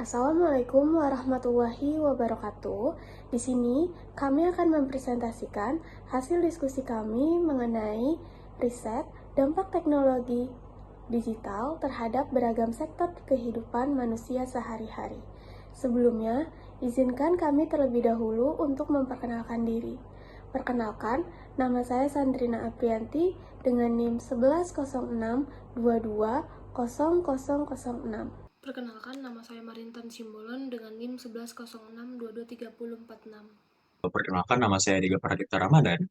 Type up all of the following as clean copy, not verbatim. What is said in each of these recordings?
Assalamualaikum warahmatullahi wabarakatuh. Di sini kami akan mempresentasikan hasil diskusi kami mengenai riset dampak teknologi digital terhadap beragam sektor kehidupan manusia sehari-hari. Sebelumnya, izinkan kami terlebih dahulu untuk memperkenalkan diri. Perkenalkan, nama saya Sandrina Aprianti dengan NIM 110622200006. Perkenalkan, nama saya Marintan Simbolon dengan NIM 1106223046. Perkenalkan, nama saya Diga Pradipta Ramadan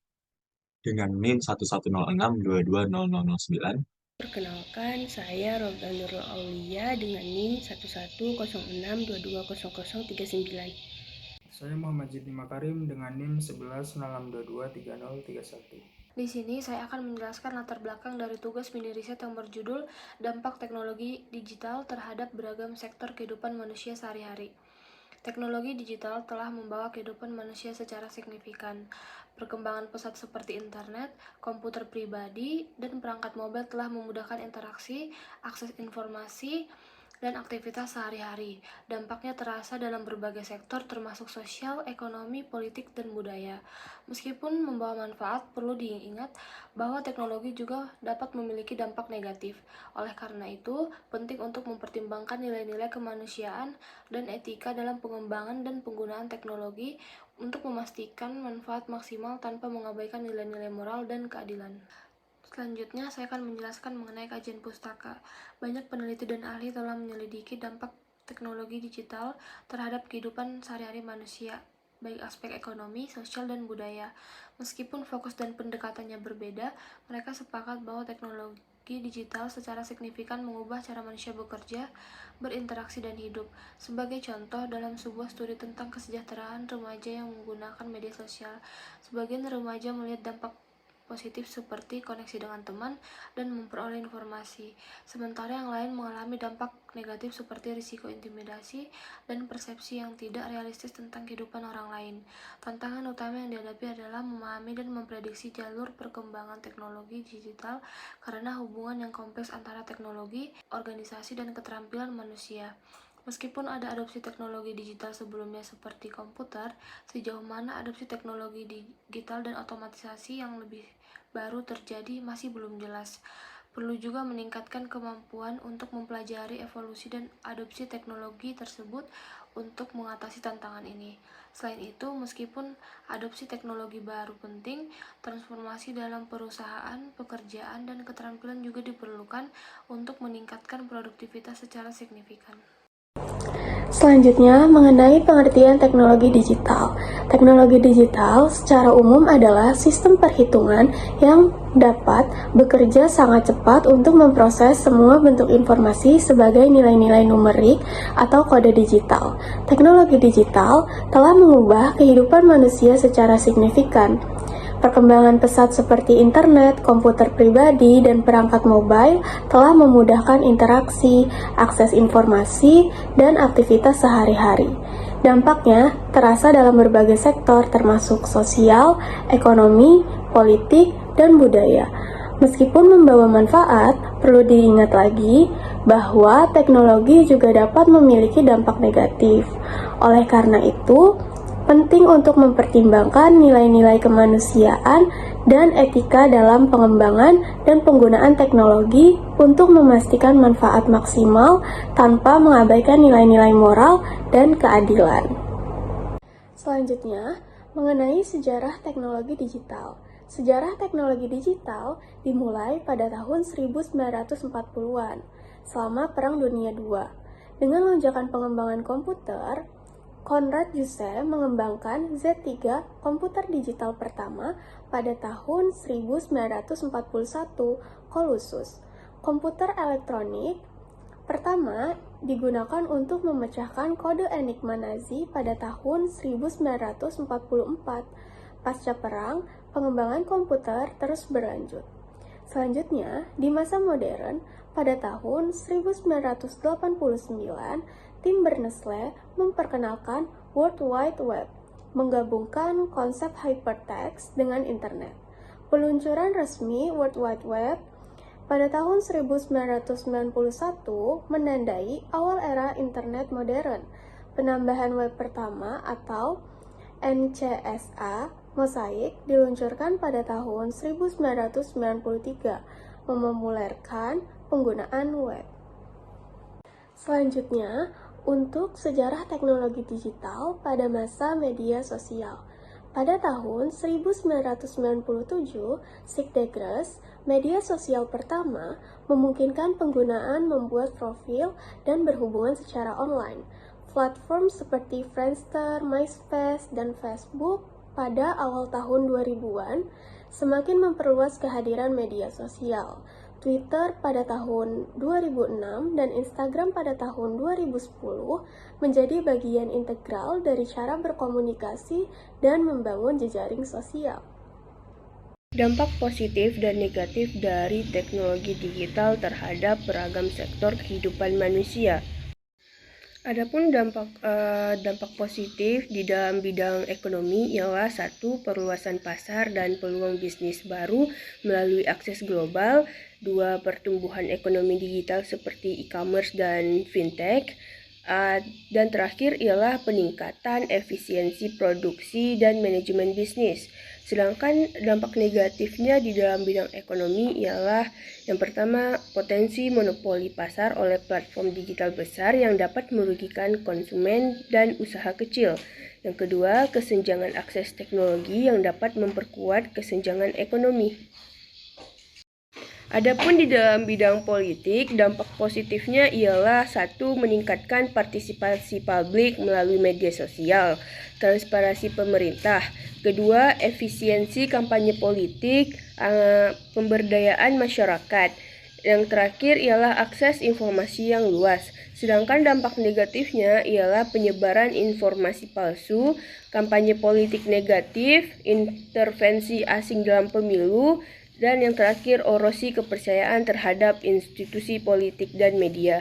dengan NIM 1106220009. Perkenalkan, saya Rogan Nurul Aulia dengan NIM 1106220039. Saya Muhammad Jidni Makarim dengan NIM 1196223031. Di sini saya akan menjelaskan latar belakang dari tugas mini riset yang berjudul Dampak Teknologi Digital Terhadap Beragam Sektor Kehidupan Manusia Sehari-hari. Teknologi digital telah membawa kehidupan manusia secara signifikan. Perkembangan pesat seperti internet, komputer pribadi, dan perangkat mobile telah memudahkan interaksi, akses informasi, dan aktivitas sehari-hari. Dampaknya terasa dalam berbagai sektor termasuk sosial, ekonomi, politik, dan budaya. Meskipun membawa manfaat, perlu diingat bahwa teknologi juga dapat memiliki dampak negatif. Oleh karena itu, penting untuk mempertimbangkan nilai-nilai kemanusiaan dan etika dalam pengembangan dan penggunaan teknologi untuk memastikan manfaat maksimal tanpa mengabaikan nilai-nilai moral dan keadilan. Selanjutnya, saya akan menjelaskan mengenai kajian pustaka. Banyak peneliti dan ahli telah menyelidiki dampak teknologi digital terhadap kehidupan sehari-hari manusia, baik aspek ekonomi, sosial, dan budaya. Meskipun fokus dan pendekatannya berbeda, mereka sepakat bahwa teknologi digital secara signifikan mengubah cara manusia bekerja, berinteraksi, dan hidup. Sebagai contoh, dalam sebuah studi tentang kesejahteraan remaja yang menggunakan media sosial, sebagian remaja melihat dampak positif seperti koneksi dengan teman dan memperoleh informasi, sementara yang lain mengalami dampak negatif seperti risiko intimidasi dan persepsi yang tidak realistis tentang kehidupan orang lain. Tantangan utama yang dihadapi adalah memahami dan memprediksi jalur perkembangan teknologi digital karena hubungan yang kompleks antara teknologi, organisasi, dan keterampilan manusia. Meskipun ada adopsi teknologi digital sebelumnya seperti komputer, sejauh mana adopsi teknologi digital dan otomatisasi yang lebih baru terjadi masih belum jelas. Perlu juga meningkatkan kemampuan untuk mempelajari evolusi dan adopsi teknologi tersebut untuk mengatasi tantangan ini. Selain itu, meskipun adopsi teknologi baru penting, transformasi dalam perusahaan, pekerjaan, dan keterampilan juga diperlukan untuk meningkatkan produktivitas secara signifikan. Selanjutnya, mengenai pengertian teknologi digital. Teknologi digital secara umum adalah sistem perhitungan yang dapat bekerja sangat cepat untuk memproses semua bentuk informasi sebagai nilai-nilai numerik atau kode digital. Teknologi digital telah mengubah kehidupan manusia secara signifikan. Perkembangan pesat seperti internet, komputer pribadi, dan perangkat mobile telah memudahkan interaksi, akses informasi, dan aktivitas sehari-hari. Dampaknya terasa dalam berbagai sektor termasuk sosial, ekonomi, politik, dan budaya. Meskipun membawa manfaat, perlu diingat lagi bahwa teknologi juga dapat memiliki dampak negatif. Oleh karena itu, penting untuk mempertimbangkan nilai-nilai kemanusiaan dan etika dalam pengembangan dan penggunaan teknologi untuk memastikan manfaat maksimal tanpa mengabaikan nilai-nilai moral dan keadilan. Selanjutnya, mengenai sejarah teknologi digital. Sejarah teknologi digital dimulai pada tahun 1940-an, selama Perang Dunia II. Dengan lonjakan pengembangan komputer, Konrad Zuse mengembangkan Z3 komputer digital pertama pada tahun 1941 Colossus. Komputer elektronik pertama digunakan untuk memecahkan kode Enigma Nazi pada tahun 1944. Pasca perang, pengembangan komputer terus berlanjut. Selanjutnya, di masa modern, pada tahun 1989, tim Berners-Lee memperkenalkan World Wide Web, menggabungkan konsep hypertext dengan internet. Peluncuran resmi World Wide Web Pada tahun 1991 menandai awal era internet modern. Penambahan web pertama atau NCSA Mosaic diluncurkan pada tahun 1993, mempopulerkan penggunaan web. Selanjutnya, untuk sejarah teknologi digital pada masa media sosial. Pada tahun 1997, Sigdegres, media sosial pertama, memungkinkan penggunaan membuat profil dan berhubungan secara online. Platform seperti Friendster, MySpace, dan Facebook pada awal tahun 2000-an semakin memperluas kehadiran media sosial. Twitter pada tahun 2006 dan Instagram pada tahun 2010 menjadi bagian integral dari cara berkomunikasi dan membangun jejaring sosial. Dampak positif dan negatif dari teknologi digital terhadap beragam sektor kehidupan manusia. Adapun dampak positif di dalam bidang ekonomi ialah 1. Perluasan pasar dan peluang bisnis baru melalui akses global. 2. Pertumbuhan ekonomi digital seperti e-commerce dan fintech. Dan terakhir ialah peningkatan efisiensi produksi dan manajemen bisnis. Sedangkan dampak negatifnya di dalam bidang ekonomi ialah yang pertama, potensi monopoli pasar oleh platform digital besar yang dapat merugikan konsumen dan usaha kecil. Yang kedua, kesenjangan akses teknologi yang dapat memperkuat kesenjangan ekonomi. Adapun di dalam bidang politik, dampak positifnya ialah 1. Meningkatkan partisipasi publik melalui media sosial, transparansi pemerintah. Kedua, efisiensi kampanye politik, pemberdayaan masyarakat. Yang terakhir ialah akses informasi yang luas. Sedangkan dampak negatifnya ialah penyebaran informasi palsu, kampanye politik negatif, intervensi asing dalam pemilu, dan yang terakhir erosi kepercayaan terhadap institusi politik dan media.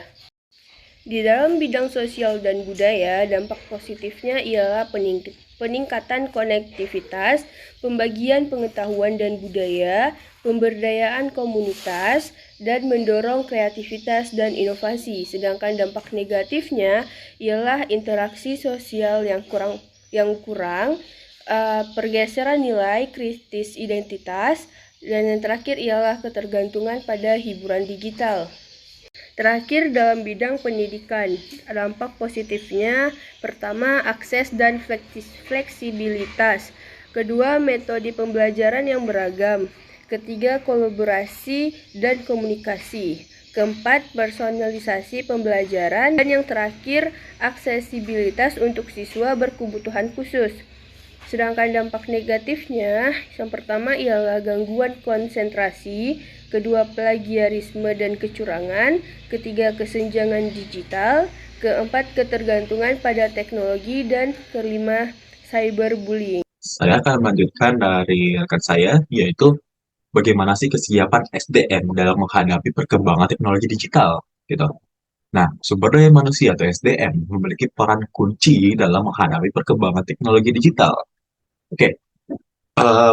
Di dalam bidang sosial dan budaya, dampak positifnya ialah peningkatan konektivitas, pembagian pengetahuan dan budaya, pemberdayaan komunitas, dan mendorong kreativitas dan inovasi. Sedangkan dampak negatifnya ialah interaksi sosial yang kurang, pergeseran nilai kritis identitas, dan yang terakhir ialah ketergantungan pada hiburan digital. Terakhir dalam bidang pendidikan, dampak positifnya pertama akses dan fleksibilitas, kedua metode pembelajaran yang beragam, ketiga kolaborasi dan komunikasi, keempat personalisasi pembelajaran, dan yang terakhir aksesibilitas untuk siswa berkebutuhan khusus. Sedangkan dampak negatifnya, yang pertama ialah gangguan konsentrasi, kedua plagiarisme dan kecurangan, ketiga kesenjangan digital, keempat ketergantungan pada teknologi, dan kelima cyberbullying. Saya akan melanjutkan dari rekan saya, yaitu bagaimana sih kesiapan SDM dalam menghadapi perkembangan teknologi digital, gitu. Nah, sumber daya manusia atau SDM memiliki peran kunci dalam menghadapi perkembangan teknologi digital. Oke,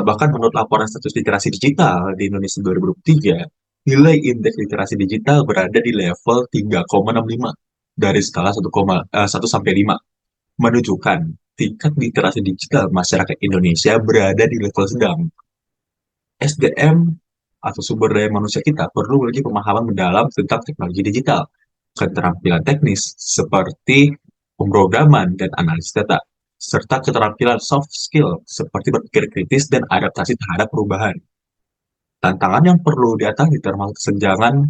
bahkan menurut laporan status literasi digital di Indonesia 2023, nilai indeks literasi digital berada di level 3,65 dari skala 1 sampai 5, menunjukkan tingkat literasi digital masyarakat Indonesia berada di level sedang. SDM atau sumber daya manusia kita perlu memiliki pemahaman mendalam tentang teknologi digital, keterampilan teknis seperti pemrograman dan analisis data, serta keterampilan soft skill seperti berpikir kritis dan adaptasi terhadap perubahan. Tantangan yang perlu diatasi termasuk kesenjangan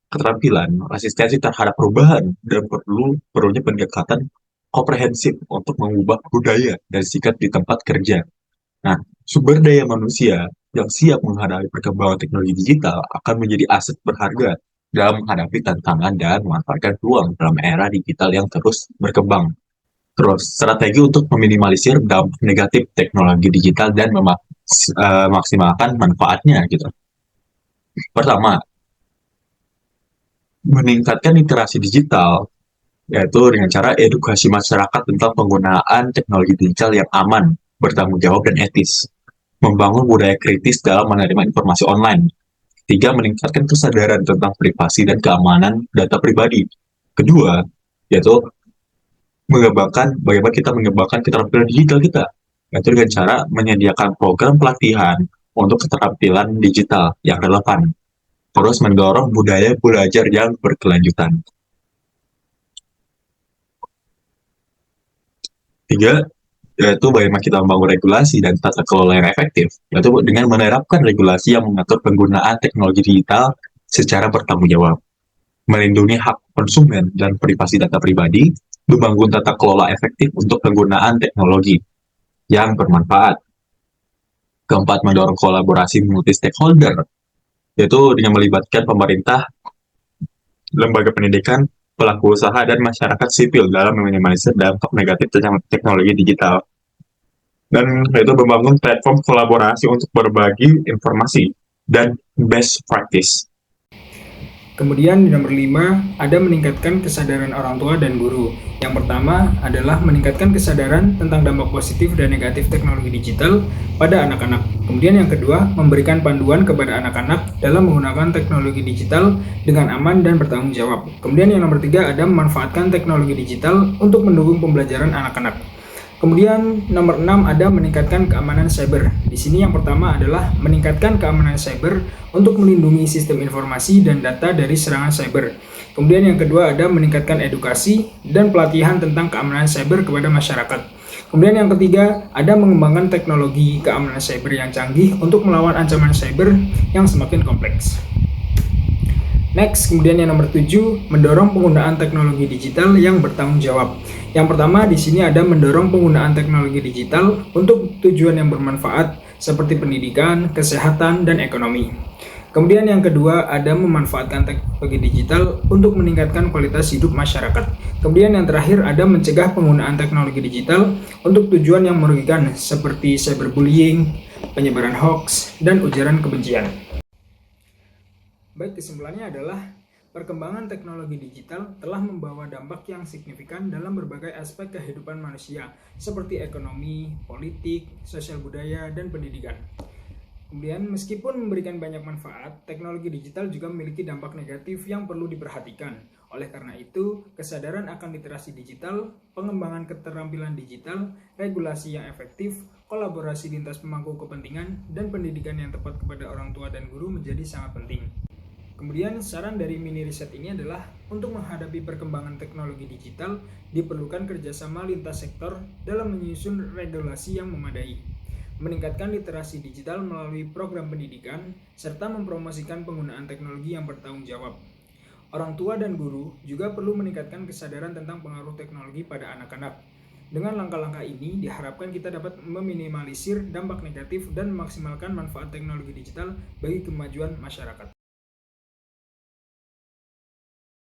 keterampilan, resistensi terhadap perubahan, dan perlunya pendekatan komprehensif untuk mengubah budaya dan sikap di tempat kerja. Nah, sumber daya manusia yang siap menghadapi perkembangan teknologi digital akan menjadi aset berharga dalam menghadapi tantangan dan memanfaatkan peluang dalam era digital yang terus berkembang. Terus, strategi untuk meminimalisir dampak negatif teknologi digital dan memaksimalkan manfaatnya, gitu. Pertama, meningkatkan literasi digital, yaitu dengan cara edukasi masyarakat tentang penggunaan teknologi digital yang aman, bertanggung jawab, dan etis. Membangun budaya kritis dalam menerima informasi online. Tiga, meningkatkan kesadaran tentang privasi dan keamanan data pribadi. Kedua, yaitu bagaimana kita mengembangkan keterampilan digital kita, yaitu dengan cara menyediakan program pelatihan untuk keterampilan digital yang relevan, terus mendorong budaya belajar yang berkelanjutan. Tiga, yaitu bagaimana kita membangun regulasi dan tata kelola yang efektif, yaitu dengan menerapkan regulasi yang mengatur penggunaan teknologi digital secara bertanggung jawab, melindungi hak konsumen dan privasi data pribadi, membangun tata kelola efektif untuk penggunaan teknologi yang bermanfaat. Keempat, mendorong kolaborasi multi-stakeholder, yaitu dengan melibatkan pemerintah, lembaga pendidikan, pelaku usaha, dan masyarakat sipil dalam meminimalisir dampak negatif teknologi digital. Dan yaitu membangun platform kolaborasi untuk berbagi informasi dan best practice. Kemudian di nomor 5, ada meningkatkan kesadaran orang tua dan guru. Yang pertama adalah meningkatkan kesadaran tentang dampak positif dan negatif teknologi digital pada anak-anak. Kemudian yang kedua, memberikan panduan kepada anak-anak dalam menggunakan teknologi digital dengan aman dan bertanggung jawab. Kemudian yang nomor 3, ada memanfaatkan teknologi digital untuk mendukung pembelajaran anak-anak. Kemudian nomor 6, ada meningkatkan keamanan cyber. Di sini yang pertama adalah meningkatkan keamanan cyber untuk melindungi sistem informasi dan data dari serangan cyber. Kemudian yang kedua, ada meningkatkan edukasi dan pelatihan tentang keamanan cyber kepada masyarakat. Kemudian yang ketiga, ada mengembangkan teknologi keamanan cyber yang canggih untuk melawan ancaman cyber yang semakin kompleks. Next, kemudian yang nomor 7, mendorong penggunaan teknologi digital yang bertanggung jawab. Yang pertama di sini ada mendorong penggunaan teknologi digital untuk tujuan yang bermanfaat seperti pendidikan, kesehatan, dan ekonomi. Kemudian yang kedua ada memanfaatkan teknologi digital untuk meningkatkan kualitas hidup masyarakat. Kemudian yang terakhir ada mencegah penggunaan teknologi digital untuk tujuan yang merugikan seperti cyberbullying, penyebaran hoax, dan ujaran kebencian. Baik, kesimpulannya adalah perkembangan teknologi digital telah membawa dampak yang signifikan dalam berbagai aspek kehidupan manusia, seperti ekonomi, politik, sosial budaya, dan pendidikan. Kemudian, meskipun memberikan banyak manfaat, teknologi digital juga memiliki dampak negatif yang perlu diperhatikan. Oleh karena itu, kesadaran akan literasi digital, pengembangan keterampilan digital, regulasi yang efektif, kolaborasi lintas pemangku kepentingan, dan pendidikan yang tepat kepada orang tua dan guru menjadi sangat penting. Kemudian saran dari mini riset ini adalah untuk menghadapi perkembangan teknologi digital diperlukan kerjasama lintas sektor dalam menyusun regulasi yang memadai, meningkatkan literasi digital melalui program pendidikan, serta mempromosikan penggunaan teknologi yang bertanggung jawab. Orang tua dan guru juga perlu meningkatkan kesadaran tentang pengaruh teknologi pada anak-anak. Dengan langkah-langkah ini diharapkan kita dapat meminimalisir dampak negatif dan memaksimalkan manfaat teknologi digital bagi kemajuan masyarakat.